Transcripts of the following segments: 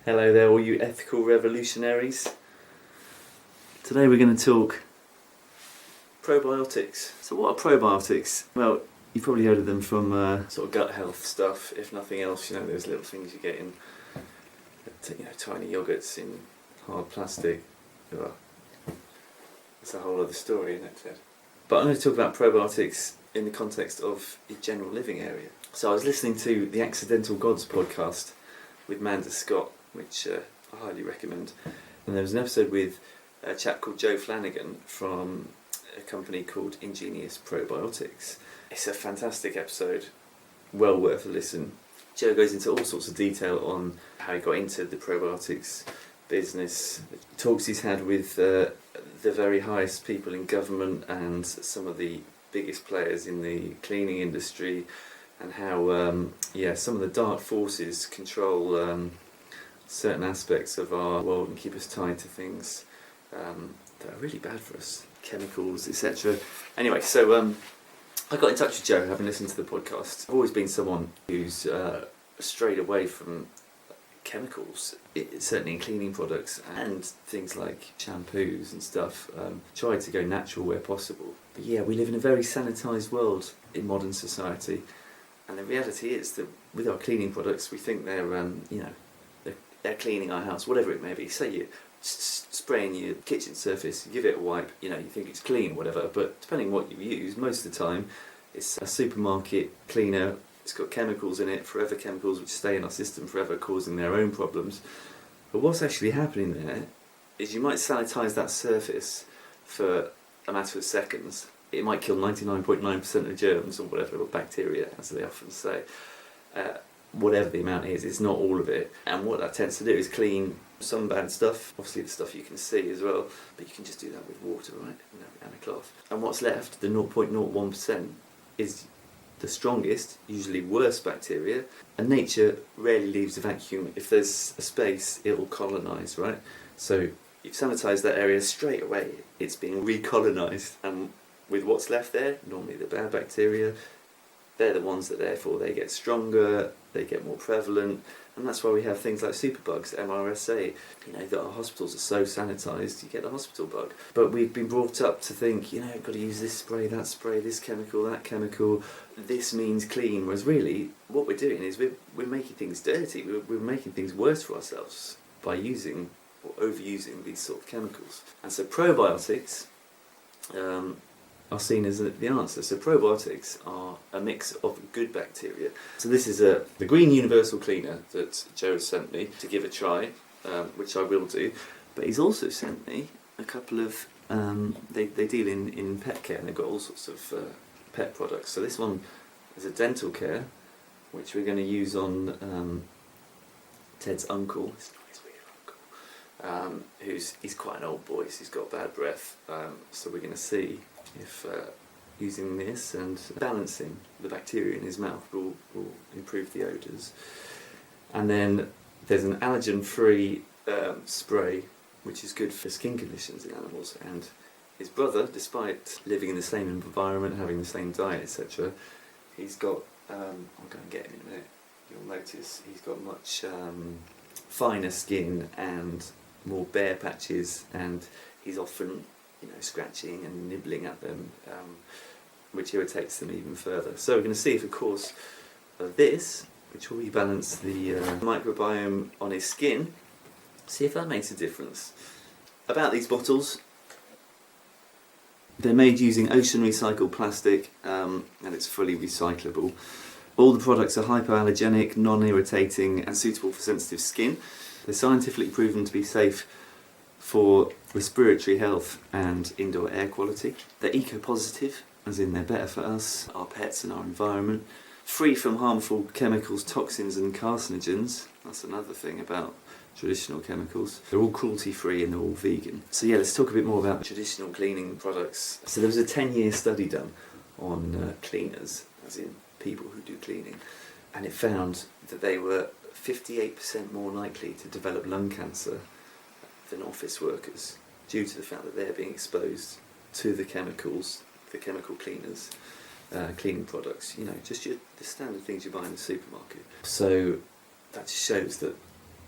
Hello there, all you ethical revolutionaries. Today we're going to talk probiotics. So what are probiotics? Well, you've probably heard of them from sort of gut health stuff. If nothing else, you know, there's little things you get in, tiny yogurts in hard plastic. It's a whole other story, isn't it, Ted? But I'm going to talk about probiotics in the context of your general living area. So I was listening to the Accidental Gods podcast with Manda Scott, which I highly recommend. And there was an episode with a chap called Joe Flanagan from a company called Ingenious Probiotics. It's a fantastic episode, well worth a listen. Joe goes into all sorts of detail on how he got into the probiotics business, talks he's had with the very highest people in government and some of the biggest players in the cleaning industry, and how some of the dark forces control certain aspects of our world and keep us tied to things that are really bad for us, chemicals, etc. Anyway, so I got in touch with Joe, having listened to the podcast. I've always been someone who's strayed away from chemicals, certainly in cleaning products and things like shampoos and stuff. Tried to go natural where possible. But yeah, we live in a very sanitised world in modern society, and the reality is that with our cleaning products, we think they're cleaning our house, whatever it may be. Say you're spraying your kitchen surface, you give it a wipe, you think it's clean, whatever, but depending on what you use, most of the time it's a supermarket cleaner. It's got chemicals in it, forever chemicals, which stay in our system forever, causing their own problems. But what's actually happening there is you might sanitise that surface for a matter of seconds. It might kill 99.9% of germs or whatever, or bacteria, as they often say. Whatever the amount is, it's not all of it. And what that tends to do is clean some bad stuff, obviously the stuff you can see as well, but you can just do that with water, right? And a cloth. And what's left, the 0.01%, is the strongest, usually worse bacteria, and nature rarely leaves a vacuum. If there's a space, it will colonise, right? So you've sanitised that area straight away, it's being recolonised, and with what's left there, normally the bad bacteria, they're the ones that therefore they get stronger, they get more prevalent, and that's why we have things like superbugs, MRSA. That our hospitals are so sanitised, you get the hospital bug. But we've been brought up to think, you've got to use this spray, this chemical, that chemical, this means clean, whereas really what we're doing is we're making things dirty, we're making things worse for ourselves by using or overusing these sort of chemicals. And so probiotics are seen as the answer. So probiotics are a mix of good bacteria. So this is the green universal cleaner that Joe sent me to give a try, which I will do. But he's also sent me a couple of, they deal in pet care, and they've got all sorts of pet products. So this one is a dental care, which we're going to use on Ted's uncle. It's not his real uncle. He's quite an old boy, so he's got bad breath. So we're going to see if using this and balancing the bacteria in his mouth will improve the odours. And then there's an allergen free spray, which is good for skin conditions in animals. And his brother, despite living in the same environment, having the same diet, etc., he's got, I'll go and get him in a minute, you'll notice he's got much finer skin and more bare patches, and he's often scratching and nibbling at them, which irritates them even further. So we're going to see if, of course, this, which will rebalance the microbiome on his skin, see if that makes a difference. About these bottles, they're made using ocean recycled plastic, and it's fully recyclable. All the products are hypoallergenic, non-irritating, and suitable for sensitive skin. They're scientifically proven to be safe for respiratory health and indoor air quality. They're eco-positive, as in they're better for us, our pets and our environment. Free from harmful chemicals, toxins and carcinogens. That's another thing about traditional chemicals. They're all cruelty-free and they're all vegan. So yeah, let's talk a bit more about traditional cleaning products. So there was a 10-year study done on cleaners, as in people who do cleaning, and it found that they were 58% more likely to develop lung cancer than office workers, due to the fact that they're being exposed to the chemicals, the chemical cleaners, cleaning products, just the standard things you buy in the supermarket. So that just shows that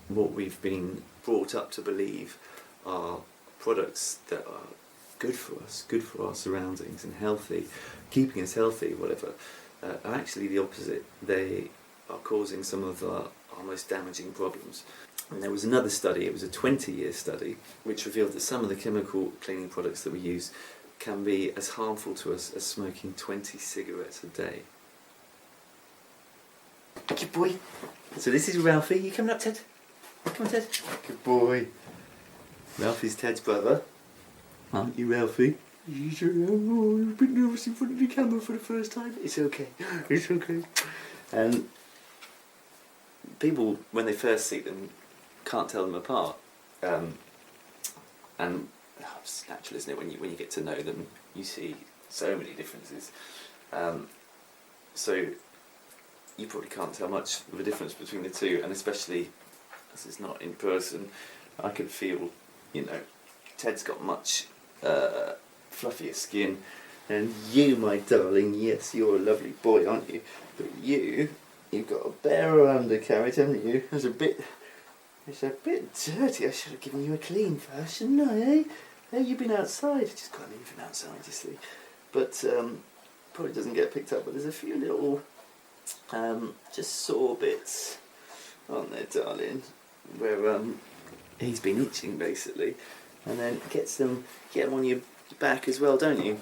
what we've been brought up to believe are products that are good for us, good for our surroundings and healthy, keeping us healthy, whatever, are actually the opposite. They are causing some of our most damaging problems. And there was another study, it was a 20-year study, which revealed that some of the chemical cleaning products that we use can be as harmful to us as smoking 20 cigarettes a day. Good boy. So this is Ralphie. You coming up, Ted? Come on, Ted. Good boy. Ralphie's Ted's brother. Aren't you, Ralphie? You sure am. Oh, you're a bit nervous in front of the camera for the first time. It's okay. It's okay. And people, when they first see them, can't tell them apart. And it's natural, isn't it? When you get to know them, you see so many differences. So you probably can't tell much of a difference between the two, and especially as it's not in person, I can feel, Ted's got much fluffier skin, and you, my darling, yes, you're a lovely boy, aren't you? But you've got a bare undercarriage, haven't you? It's a bit dirty. I should have given you a clean first, shouldn't I, eh? Hey, you've been outside. Just got anything outside, you see. But probably doesn't get picked up, but there's a few little just sore bits, aren't there, darling? Where he's been itching, basically. And then get them on your back as well, don't you?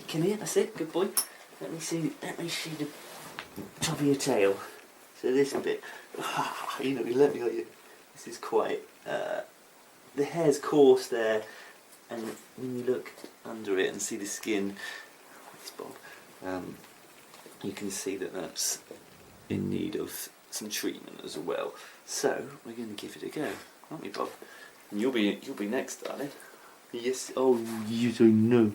Come here, that's it, good boy. Let me see the top of your tail. So this bit, you let me on you. This is quite, the hair's coarse there, and when you look under it and see the skin, it's Bob, you can see that that's in need of some treatment as well. So we're going to give it a go, aren't we, Bob? And you'll be next, darling. Yes. Oh, yes, I know.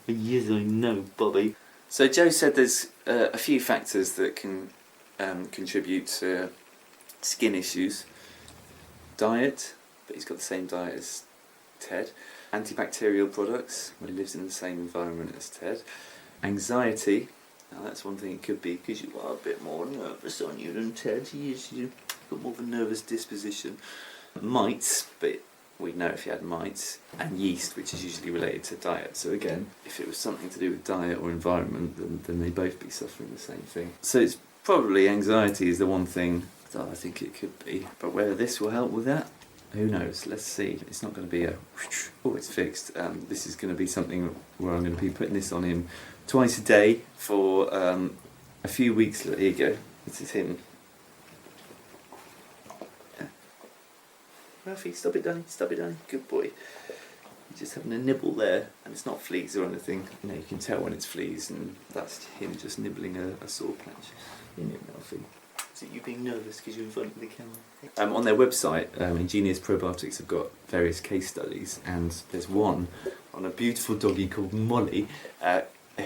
Yes, I know, Bobby. So Joe said there's a few factors that can contribute to skin issues. Diet, but he's got the same diet as Ted. Antibacterial products, well, he lives in the same environment as Ted. Anxiety, now that's one thing it could be, because you are a bit more nervous, aren't you, than Ted? You've got more of a nervous disposition. Mites, but we'd know if you had mites, and yeast, which is usually related to diet. So again, if it was something to do with diet or environment, then they'd both be suffering the same thing. So it's probably anxiety is the one thing that I think it could be. But whether this will help with that, who knows? Let's see. It's not going to be oh, it's fixed. This is going to be something where I'm going to be putting this on him twice a day for a few weeks. Here you go. This is him. Ralphie, stop it, darling. Stop it, darling. Good boy. He's just having a nibble there, and it's not fleas or anything. You can tell when it's fleas, and that's him just nibbling a sore patch. Isn't it, Ralphie? Is it you being nervous because you're in front of the camera? On their website, Ingenious Probiotics have got various case studies, and there's one on a beautiful doggy called Molly,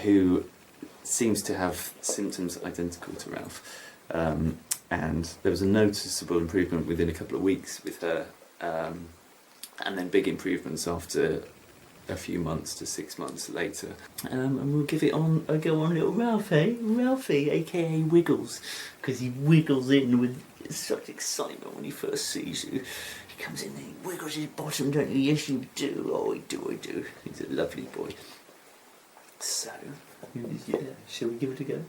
who seems to have symptoms identical to Ralph. And there was a noticeable improvement within a couple of weeks with her, and then big improvements after a few months to 6 months later. And we'll give it a go on little Ralphie, Ralphie, aka Wiggles, because he wiggles in with such excitement when he first sees you. He comes in and he wiggles his bottom, don't you? Yes, you do. Oh, I do. He's a lovely boy. So, yeah, shall we give it a go?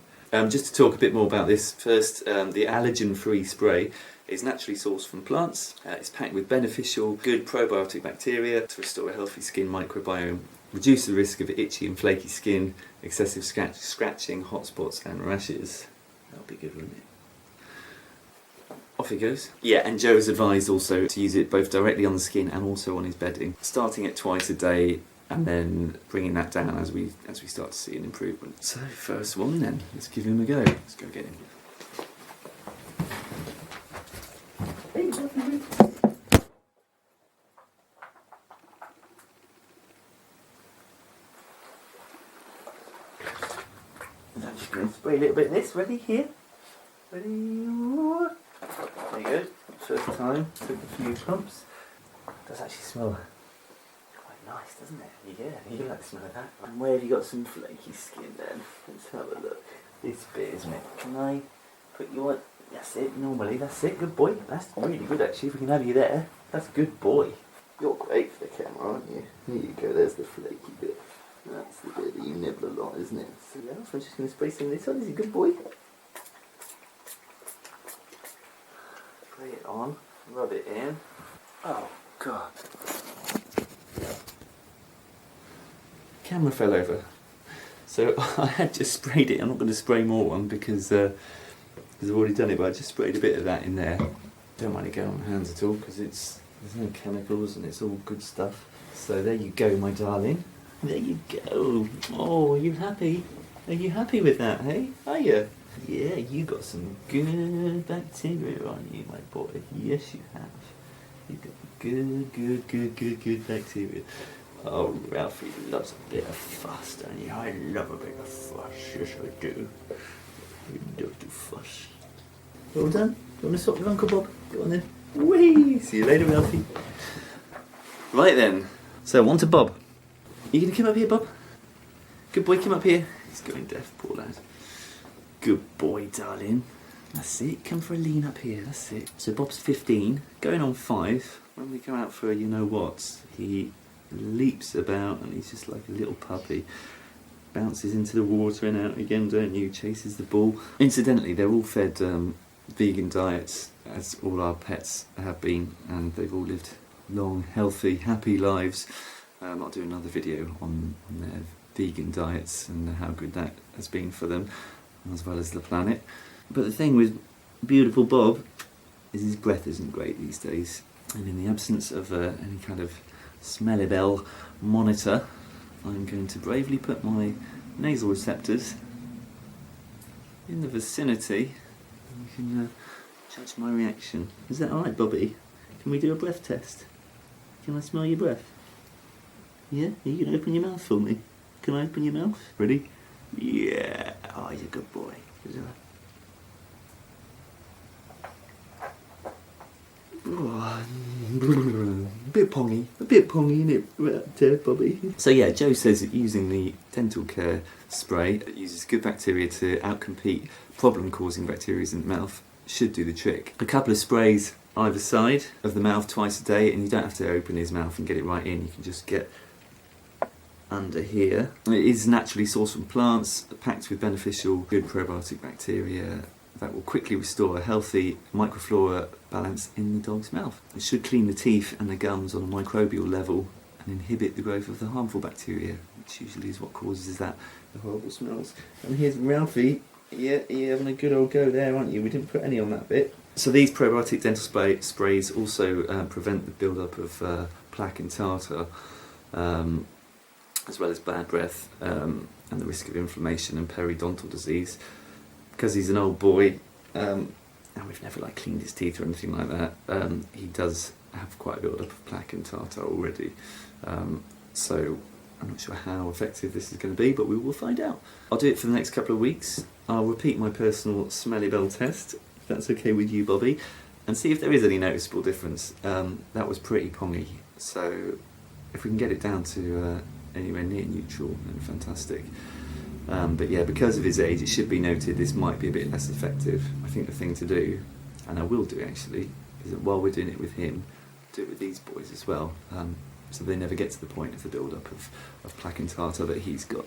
Just to talk a bit more about this, first, the Allergen Free Spray is naturally sourced from plants. It's packed with beneficial, good probiotic bacteria to restore a healthy skin microbiome, reduce the risk of itchy and flaky skin, excessive scratching, hot spots and rashes. That'll be good, wouldn't it? Off he goes. Yeah, and Joe has advised also to use it both directly on the skin and also on his bedding, starting it twice a day, and then bringing that down as we start to see an improvement. So first one then, let's give him a go. Let's go get him. Hey, lovely. I'm just going to spray a little bit of this. Ready? Here? Ready? There you go. First time, took a few pumps. It does actually smell nice, doesn't it? Yeah, you like the smell of that. And where have you got some flaky skin then? Let's have a look. This bit, isn't it? Can I put you on? That's it, normally, that's it, good boy. That's really good actually, if we can have you there. That's a good boy. You're great for the camera, aren't you? Here you go, there's the flaky bit. That's the bit that you nibble a lot, isn't it? So yeah, I'm just going to spray some of this on. He's a good boy. Spray it on, rub it in. Oh, God. Camera fell over. So I had just sprayed it. I'm not going to spray more on because I've already done it, but I just sprayed a bit of that in there. Don't mind it going on my hands at all because there's no chemicals and it's all good stuff. So there you go, my darling. There you go. Oh, are you happy? Are you happy with that, hey? Are you? Yeah, you got some good bacteria on you, my boy. Yes, you have. You've got good bacteria. Oh, Ralphie loves a bit of fuss, don't you? I love a bit of fuss. Yes, I do. You don't do fuss. Well done. You want to swap with Uncle Bob? Go on then. Whee! See you later, Ralphie. Right then. So, on to Bob. You going to come up here, Bob? Good boy, come up here. He's going deaf, poor lad. Good boy, darling. That's it. Come for a lean up here. That's it. So Bob's 15, going on 5. When we go out for a you-know-what, he leaps about and he's just like a little puppy. Bounces into the water and out again, don't you? Chases the ball. Incidentally, they're all fed vegan diets, as all our pets have been, and they've all lived long, healthy, happy lives. I'll do another video on their vegan diets and how good that has been for them, as well as the planet. But the thing with beautiful Bob is his breath isn't great these days, and in the absence of any kind of smelly bell monitor, I'm going to bravely put my nasal receptors in the vicinity and you can judge my reaction. Is that alright, Bobby? Can we do a breath test? Can I smell your breath? Yeah? Are you going to open your mouth for me? Can I open your mouth? Ready? Yeah! Oh, you're a good boy. Oh, a bit pongy, isn't it, right there, Bobby? So yeah, Joe says that using the Dental Care spray that uses good bacteria to outcompete problem-causing bacteria in the mouth should do the trick. A couple of sprays either side of the mouth twice a day, and you don't have to open his mouth and get it right in. You can just get under here. It is naturally sourced from plants, packed with beneficial, good probiotic bacteria that will quickly restore a healthy microflora balance in the dog's mouth. It should clean the teeth and the gums on a microbial level and inhibit the growth of the harmful bacteria, which usually is what causes the horrible smells. And here's Ralphie. Yeah, you're having a good old go there, aren't you? We didn't put any on that bit. So these probiotic dental sprays also prevent the build-up of plaque and tartar, as well as bad breath and the risk of inflammation and periodontal disease. Because he's an old boy, and we've never cleaned his teeth or anything like that, he does have quite a build-up of plaque and tartar already. So I'm not sure how effective this is going to be, but we will find out. I'll do it for the next couple of weeks. I'll repeat my personal smelly bell test, if that's okay with you, Bobby, and see if there is any noticeable difference. That was pretty pongy, so if we can get it down to anywhere near neutral, then fantastic. But yeah, because of his age, it should be noted this might be a bit less effective. I think the thing to do, and I will do actually, is that while we're doing it with him, do it with these boys as well, so they never get to the point of the build-up of plaque and tartar that he's got.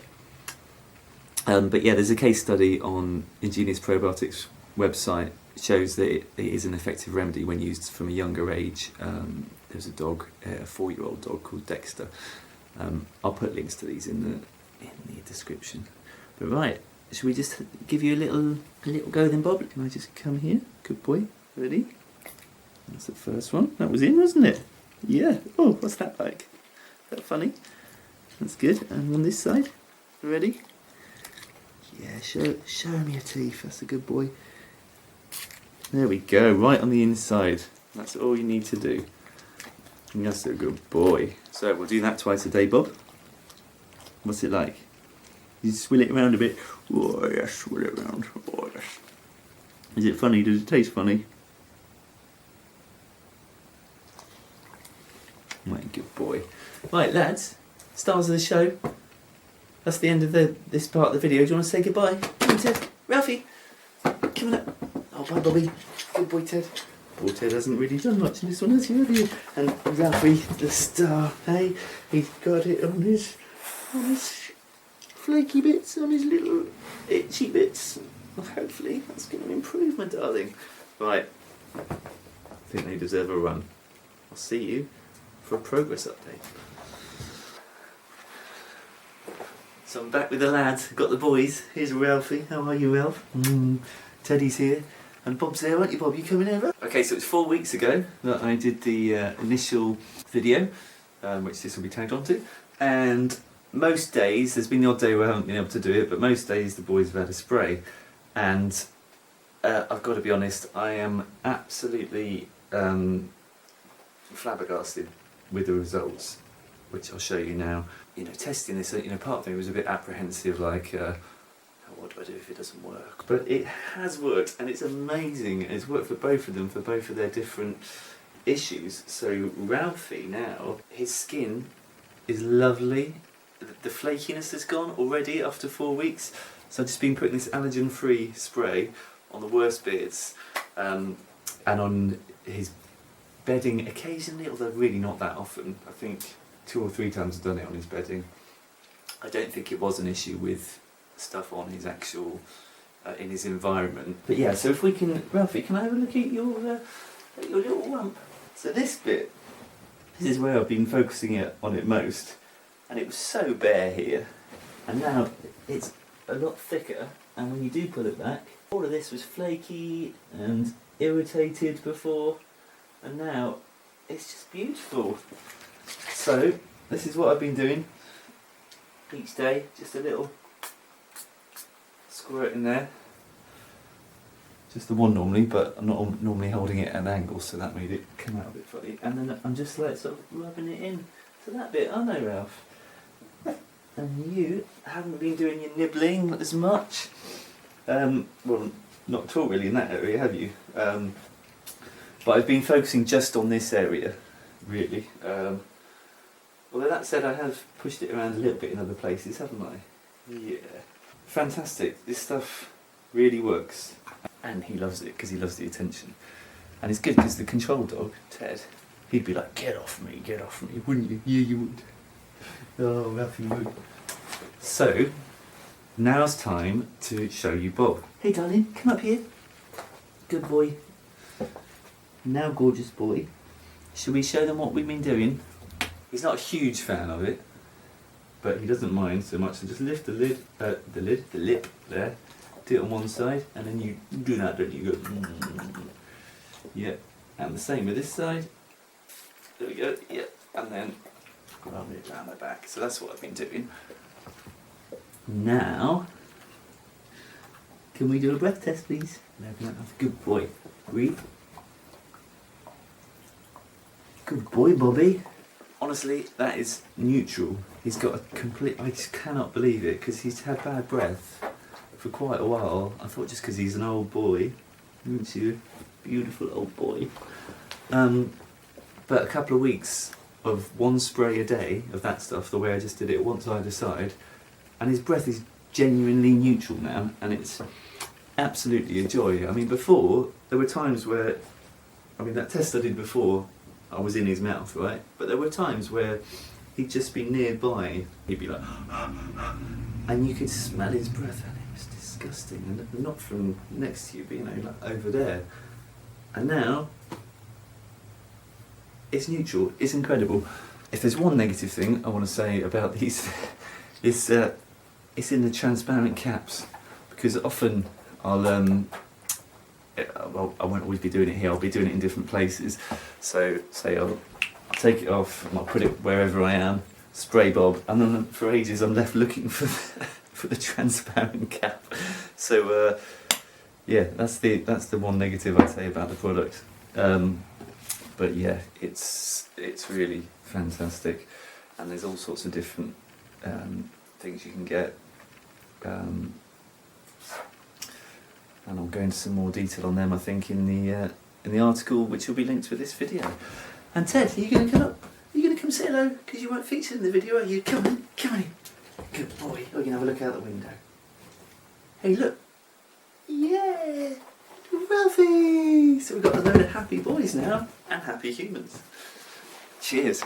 But yeah, there's a case study on Ingenious Probiotics website. It shows that it is an effective remedy when used from a younger age. There's a dog, a 4-year-old dog called Dexter. I'll put links to these in the description. But right, should we just give you a little go then, Bob? Can I just come here? Good boy. Ready? That's the first one. That was in, wasn't it? Yeah. Oh, what's that like? Is that funny? That's good. And on this side. Ready? Yeah, show him your teeth. That's a good boy. There we go. Right on the inside. That's all you need to do. And that's a good boy. So we'll do that twice a day, Bob. What's it like? You swill it around a bit. Oh yes, swill it around. Oh yes. Is it funny? Does it taste funny? Right, good boy. Right, lads, stars of the show. That's the end of this part of the video. Do you want to say goodbye? Ralphie, come on up. Oh, bye, Bobby. Good boy, Ted. Poor Ted hasn't really done much in this one, has he, really? And Ralphie, the star, hey? He's got it on his flaky bits, on his little itchy bits. Well, hopefully that's going to improve, my darling. Right. I think they deserve a run. I'll see you for a progress update. So I'm back with the lads, got the boys. Here's Ralphie. How are you, Ralph? Teddy's here. And Bob's there, aren't you, Bob? You coming over? Okay, so it's 4 weeks ago that I did the initial video, which this will be tagged onto. And most days, there's been the odd day where I haven't been able to do it, but most days the boys have had a spray. And I've got to be honest, I am absolutely flabbergasted with the results, which I'll show you now. You know, testing this, you know, part of me was a bit apprehensive, like, what do I do if it doesn't work? But it has worked, and it's amazing. It's worked for both of them, for both of their different issues. So Ralphie now, his skin is lovely. The flakiness has gone already after 4 weeks. So I've just been putting this allergen free spray on the worst bits, and on his bedding occasionally, although really not that often. I think 2 or 3 times I've done it on his bedding. I don't think it was an issue with stuff on his actual, in his environment. But yeah, so if we can, Ralphie, can I have a look at your little lump? So this bit, this is where I've been focusing on it most, and it was so bare here, and now it's a lot thicker, and when you do pull it back, all of this was flaky and irritated before, and now it's just beautiful. So this is what I've been doing each day, just a little squirt in there. Just the one normally, but I'm not normally holding it at an angle, so that made it come out a bit funny. And then I'm just like sort of rubbing it in to that bit, aren't I, Ralph? And you haven't been doing your nibbling as much. Well, not at all really in that area, have you? But I've been focusing just on this area, really. Although that said, I have pushed it around a little bit in other places, haven't I? Yeah. Fantastic. This stuff really works. And he loves it, because he loves the attention. And it's good, because the control dog, Ted, he'd be like, get off me, wouldn't you? Yeah, you would. Oh, Ralphie would. So, now's time to show you Bob. Hey darling, come up here. Good boy. Now gorgeous boy. Shall we show them what we've been doing? He's not a huge fan of it, but he doesn't mind so much. So just lift the lid, the lip there. Do it on one side, and then you do that, don't you? Go. Yeah, and the same with this side. There we go. Yeah, and then rub it around the back. So that's what I've been doing. Now, can we do a breath test, please? No, that's a good boy. Breathe. Good boy, Bobby. Honestly, that is neutral. He's got a complete... I just cannot believe it, because he's had bad breath for quite a while. I thought just because he's an old boy, isn't you? Beautiful old boy. But a couple of weeks of one spray a day of that stuff, the way I just did it once either side, and his breath is genuinely neutral now, and it's absolutely a joy. I mean, before, there were times where... I mean, that test I did before, I was in his mouth, right? But there were times where he'd just be nearby, he'd be like, and you could smell his breath, and it was disgusting. And not from next to you, but you know, like over there. And now, it's neutral, it's incredible. If there's one negative thing I want to say about these, it's in the transparent caps, because often I'll well, I won't always be doing it here, I'll be doing it in different places. So say I'll take it off and I'll put it wherever I am, spray Bob, and then for ages I'm left looking for the transparent cap. So yeah, that's the one negative I'd say about the product. But yeah, it's really fantastic, and there's all sorts of different things you can get. And I'll go into some more detail on them, I think, in the article, which will be linked with this video. And Ted, are you going to come up? Are you going to come say hello? Because you weren't featured in the video, are you? Come on, come on in. Good boy. We can have a look out the window. Hey, look. Yeah. Ralphie! So we've got a load of happy boys now, and happy humans. Cheers.